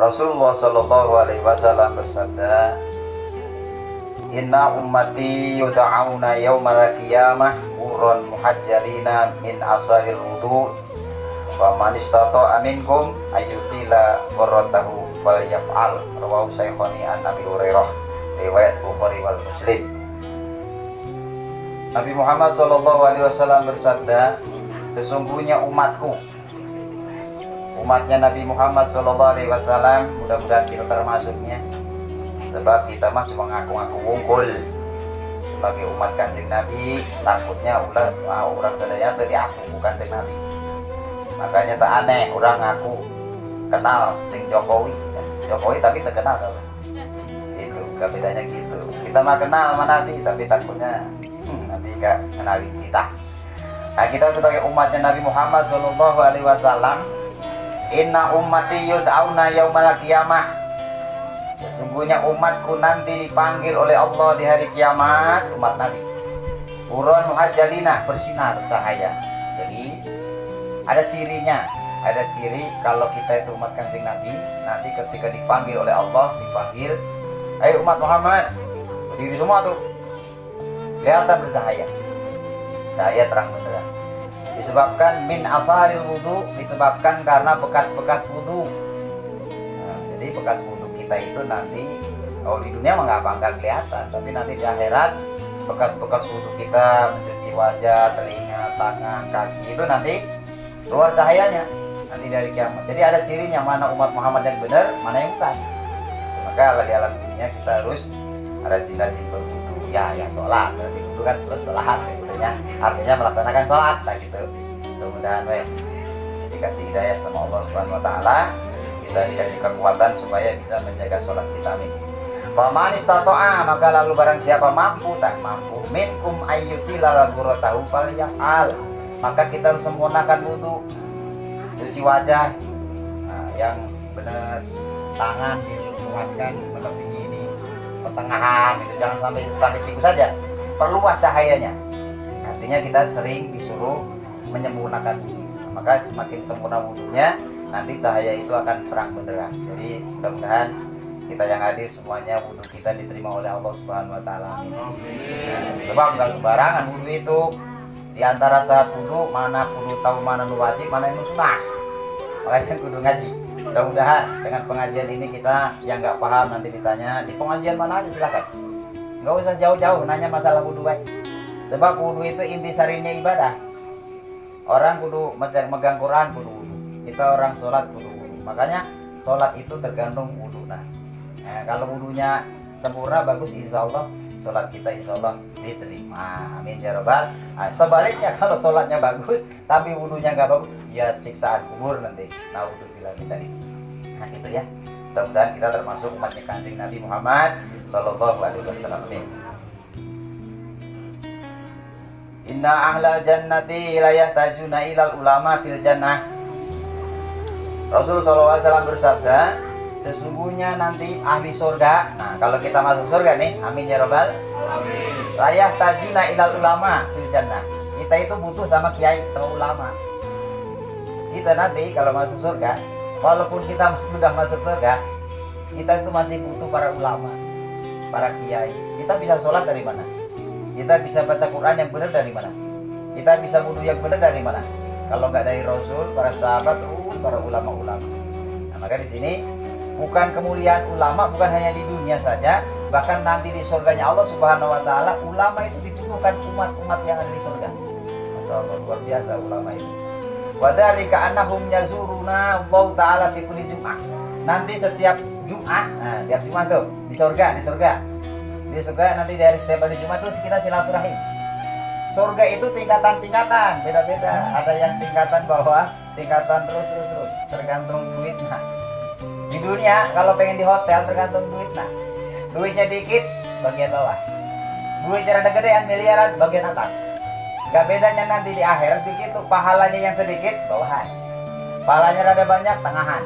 Rasulullah Shallallahu Alaihi Wasallam bersabda, Inna ummati yud'auna yaumal qiyamah urun muhajjalina min asaril wudu wa man istata'a minkum ayyutila ghurratahu falyaf'al. Rawahu Syaikhaini an Abi Hurairah, riwayat Bukhari wal Muslim. Nabi Muhammad Shallallahu Alaihi Wasallam bersabda, sesungguhnya umatnya Nabi Muhammad Shallallahu Alaihi Wasallam, mudah-mudahan kita termasuknya, sebab kita mah cuma ngaku-ngaku wungkul sebagai umat Kanjeng Nabi, takutnya orang sadaya tadi aku bukan Kanjeng Nabi. Makanya tak aneh orang ngaku kenal sing Jokowi tapi terkenal kan? Itu gak bedanya gitu. Kita mah kenal sama Nabi tapi takutnya Nabi gak kenali kita. Nah, kita sebagai umatnya Nabi Muhammad Shallallahu Alaihi Wasallam, Inna ummati yud'auna yaumal qiyamah, sesungguhnya umatku nanti dipanggil oleh Allah di hari kiamat, umat Nabi. Urun muhajjalina, bersinar cahaya. Jadi ada cirinya, ada ciri kalau kita itu umat Kanjeng Nabi, nanti ketika dipanggil oleh Allah, dipanggil, ayo umat Muhammad, berdiri semua tuh, kelihatan bercahaya, cahaya terang benderang. Disebabkan min asaril wudu, disebabkan karena bekas-bekas wudu. Nah, jadi bekas wudu kita itu nanti, kalau di dunia mah nggak bakal kelihatan, tapi nanti di akhirat bekas-bekas wudu kita, mencuci wajah, telinga, tangan, kaki itu nanti keluar cahayanya nanti dari kiamat. Jadi ada cirinya mana umat Muhammad yang benar, mana yang bukan. Maka di alam dunia kita harus rajin-rajin berwudu, ya sholat, berarti wudu kan terus sholat, artinya melaksanakan sholat, nah gitu. Mudah-mudahan dikasih hidayah sama Allah Subhanahu Wa Taala, kita dikasih kekuatan supaya bisa menjaga sholat kita. Amin. Faman istata'a, maka lalu barang siapa mampu minkum ayyutila ghurratahu falyaf'al, maka kita harus sempurnakan wudu, cuci wajah, nah, yang benar, tangan diluaskan melebihi ini pertengahan, gitu. Jangan sampai siku saja, perluas cahayanya. Artinya kita sering disuruh menyempurnakan wudu, maka semakin sempurna wudunya nanti cahaya itu akan terang benderang. Jadi mudah-mudahan kita yang hadir semuanya wudu kita diterima oleh Allah Subhanahu Wa Taala. Sebab nggak sembarangan wudu itu. Di antara syarat wudu, mana kudu tahu mana nu wajib, mana nu sunnah. Makanya kudu ngaji. Mudah-mudahan dengan pengajian ini kita yang nggak paham nanti ditanya di pengajian mana aja silakan. Nggak usah jauh-jauh nanya masalah wudu baik. Sebab wudu itu intisarinya ibadah. Orang kudu megang Quran kudu wudu. Kita orang sholat kudu wudu. Makanya sholat itu tergantung wudu. Nah, kalau wudunya sempurna bagus, insya Allah sholat kita insya Allah diterima. Amin ya robbal. Sebaliknya kalau sholatnya bagus tapi wudunya nggak bagus, ya siksaan kubur nanti. Nah wudu bilang kita ini. Nah gitu ya. Mudah-mudahan kita termasuk umatnya Kanjeng Nabi Muhammad Shallallahu Alaihi Wasallam. Inna ahlal jannati la yahtajuna ilal ulama fil jannah. Rasul sallallahu alaihi wasallam bersabda, sesungguhnya nanti ahli surga. Nah, kalau kita masuk surga nih, amin ya robbal. Amin. La yahtajuna ilal ulama fil jannah. Kita itu butuh sama kiai, sama ulama. Kita nanti kalau masuk surga, walaupun kita sudah masuk surga, kita itu masih butuh para ulama, para kiai. Kita bisa sholat dari mana? Kita bisa baca Quran yang benar dari mana? Kita bisa wudu yang benar dari mana? Kalau nggak dari Rasul, para sahabat, para ulama-ulama. Nah, maka di sini bukan kemuliaan ulama bukan hanya di dunia saja, bahkan nanti di surganya Allah Subhanahu Wa Taala ulama itu dibutuhkan umat-umat yang ada di surga. Masya Allah, luar biasa ulama itu. Wadzalika annahum yazuruna Allah Taala fi kulli Jum'ah. Nanti setiap Jumat, nah, tiap Jumat tuh di surga. Di surga nanti dari setiap hari Jumat terus kita silaturahim. Surga itu tingkatan-tingkatan, beda-beda. Ada yang tingkatan bawah, tingkatan terus, tergantung duitnya. Di dunia kalau pengen di hotel tergantung duitnya. Duitnya dikit, bagian bawah. Duitnya rada gedean, miliaran, bagian atas. Gak bedanya nanti di akhirat begitu. Pahalanya yang sedikit, bawahan. Pahalanya rada banyak, tengahan.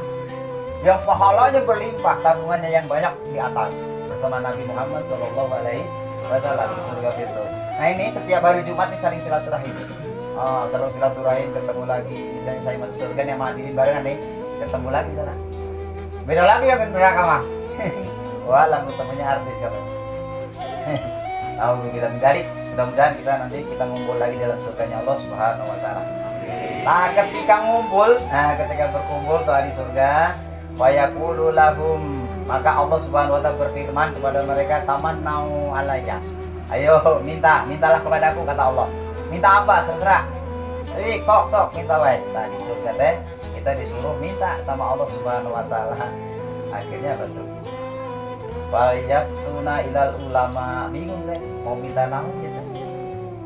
Yang pahalanya berlimpah, tabungannya yang banyak di atas. Bersama Nabi Muhammad Shallallahu Alaihi Wasallam di surga itu. Nah ini setiap hari Jumat ini saling silaturahim. Saling silaturahim, ketemu lagi. Misalnya saya masuk surga nih sama hadirin barengan nih, ketemu lagi sana. Beda lagi ya neraka mah. Walah temennya artis kamu. Alhamdulillah dari mudah-mudahan kita nanti kita ngumpul lagi dalam surganya Allah Subhanahu wa taala. Nah, ketika ngumpul, ketika berkumpul tuh di surga, wa yaqulu lahum, maka Allah Subhanahu wa taala berfirman kepada mereka, tamannau alayya. Ayo mintalah kepadaku, kata Allah. Minta apa? Terserah. Sok minta wae. Nah, di surga teh kita disuruh minta sama Allah Subhanahu wa taala. Akhirnya betul. Fayaftuna ilal ulama, bingung kan mau minta naon gitu.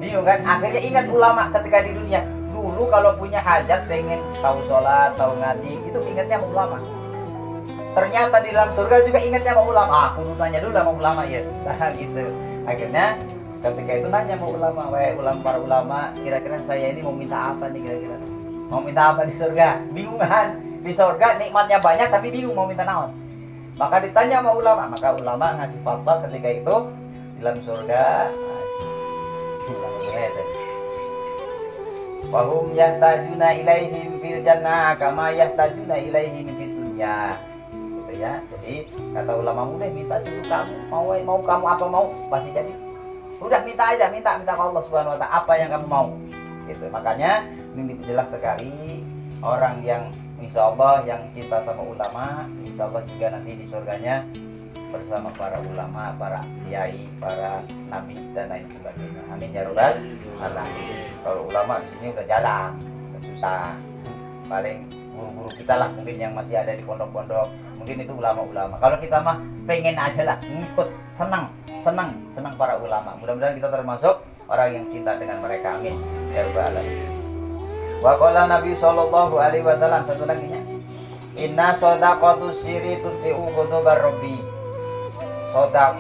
Bingung kan? Akhirnya ingat ulama ketika di dunia. Dulu kalau punya hajat pengen tahu sholat, tahu ngaji, itu ingatnya sama ulama. Ternyata di dalam surga juga ingatnya sama ulama. Aku nanya dulu sama ulama ya. Nah gitu. Akhirnya ketika itu nanya sama ulama, para ulama, kira-kira saya ini mau minta apa nih kira-kira? Mau minta apa di surga? Bingung kan? Di surga nikmatnya banyak tapi bingung mau minta naon. Maka ditanya sama ulama, maka ulama ngasih fatwa ketika itu di dalam surga. Wahum yahtajuna ilaihim fil jannah kama yahtajuna ilaihim fid dunya. Gitu ya. Jadi kata ulama muda, minta sesuka kamu, mau kamu apa mau pasti jadi. Udah minta aja, minta ke Allah Subhanahu wa taala apa yang kamu mau. Gitu. Makanya ini jelas sekali orang yang insya Allah yang cinta sama ulama, insya Allah juga nanti di surganya bersama para ulama, para kiai, para nabi dan lain sebagainya. Amin ya rabbal alamin. Kalau ulama di sini udah jarang, udah susah. Paling guru-guru kita lah mungkin yang masih ada di pondok-pondok, mungkin itu ulama-ulama. Kalau kita mah pengen aja lah ngikut, senang para ulama. Mudah-mudahan kita termasuk orang yang cinta dengan mereka. Amin ya rabbal alamin. Wa qala Nabi sallallahu alaihi wasallam, satu lagi nya. Inna shadaqatus sirri tudfi'u ghadabar rabbi. Sedekah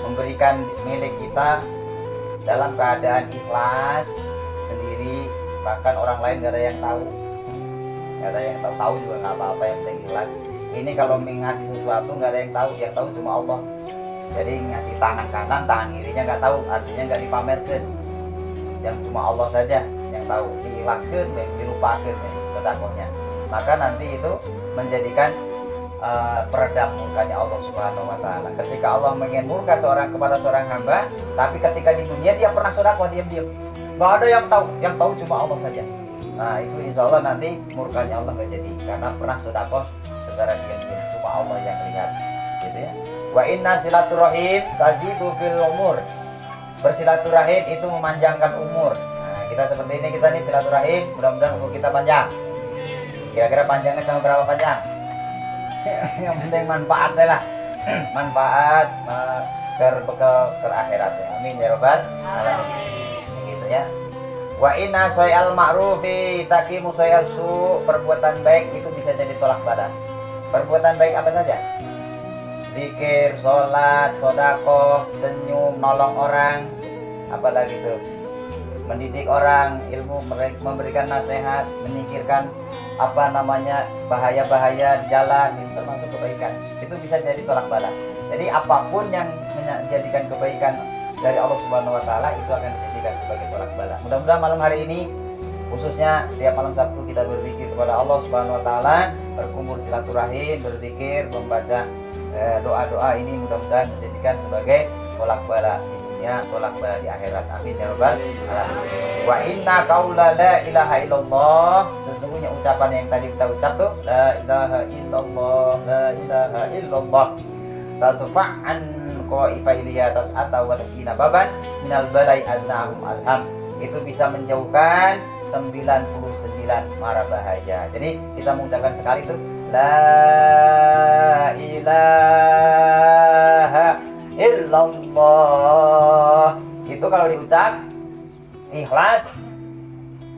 memberikan milik kita dalam keadaan ikhlas sendiri, bahkan orang lain gak ada yang tahu, tahu juga nggak apa-apa, yang penting ikhlas. Ini kalau mengasih sesuatu nggak ada yang tahu cuma Allah. Jadi ngasih tangan kanan, tangan kirinya nggak tahu, artinya nggak dipamerkan, yang cuma Allah saja yang tahu. Diikhlaskan, dilupakan sedekahnya, maka nanti itu menjadikan peredam murkanya Allah Subhanahu wa taala. Ketika Allah ingin murka kepada seorang hamba, tapi ketika di dunia dia pernah sedekah diam-diam. Enggak ada yang tahu cuma Allah saja. Nah, itu insya Allah nanti murkanya Allah nggak jadi, karena pernah sedekah secara diam-diam, cuma Allah yang lihat. Gitu ya. Wa inna silaturahim tazidu fil umur. Bersilaturahim itu memanjangkan umur. Nah, kita seperti ini, kita nih silaturahim, mudah-mudahan umur kita panjang. Kira-kira panjangnya sama berapa panjang? Yang penting manfaat lah. Manfaat berbekal ke akhirat ya. Amin ya rabbal alamin. Gitu ya. Wa inna soal ma'rufi taqimu soal su. Perbuatan baik itu bisa jadi tolak bala. Perbuatan baik apa saja? Zikir, sholat, sedekah, senyum, nolong orang, apalagi itu mendidik orang, ilmu, memberikan nasihat, menyingkirkan bahaya-bahaya di jalan, itu termasuk kebaikan. Itu bisa jadi tolak bala. Jadi apapun yang menjadikan kebaikan dari Allah Subhanahu wa taala itu akan dijadikan sebagai tolak bala. Mudah-mudahan malam hari ini, khususnya tiap malam Sabtu, kita berzikir kepada Allah Subhanahu wa taala, berkumpul silaturahim, berzikir, membaca doa-doa ini mudah-mudahan menjadikan sebagai tolak bala di dunia, tolak bala di akhirat. Amin ya rabbal alamin. Wa inna qaula la ilaha illallah, sesungguhnya ucapan yang tadi kita ucap tuh la ilaha illallah, la ilaha illallah, tatfa'an qaifa iliya tas'ata wa takina baban minal balai annahum alham. Itu bisa menjauhkan 99 mara bahaya. Jadi kita mengucapkan sekali itu la ilaha illallah. Itu kalau diucap ikhlas,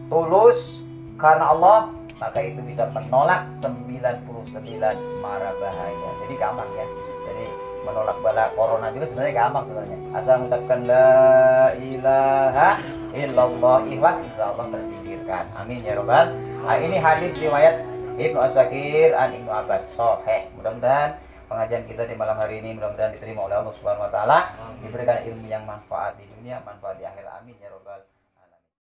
tulus karena Allah, maka itu bisa menolak 99 mara bahaya. Jadi gampang ya. Jadi menolak bala corona juga sebenarnya gampang sebenarnya. Asal mengucapkan la ilaha illallah, ikhlas, insyaallah tersingkirkan. Amin ya rabbal. Nah, ini hadis riwayat Ibnu Asakir an Ibnu Abbas sahih. Mudah-mudahan pengajian kita di malam hari ini mudah-mudahan diterima oleh Allah Subhanahu wa taala, diberikan ilmu yang manfaat di dunia, manfaat di akhirat. Amin ya.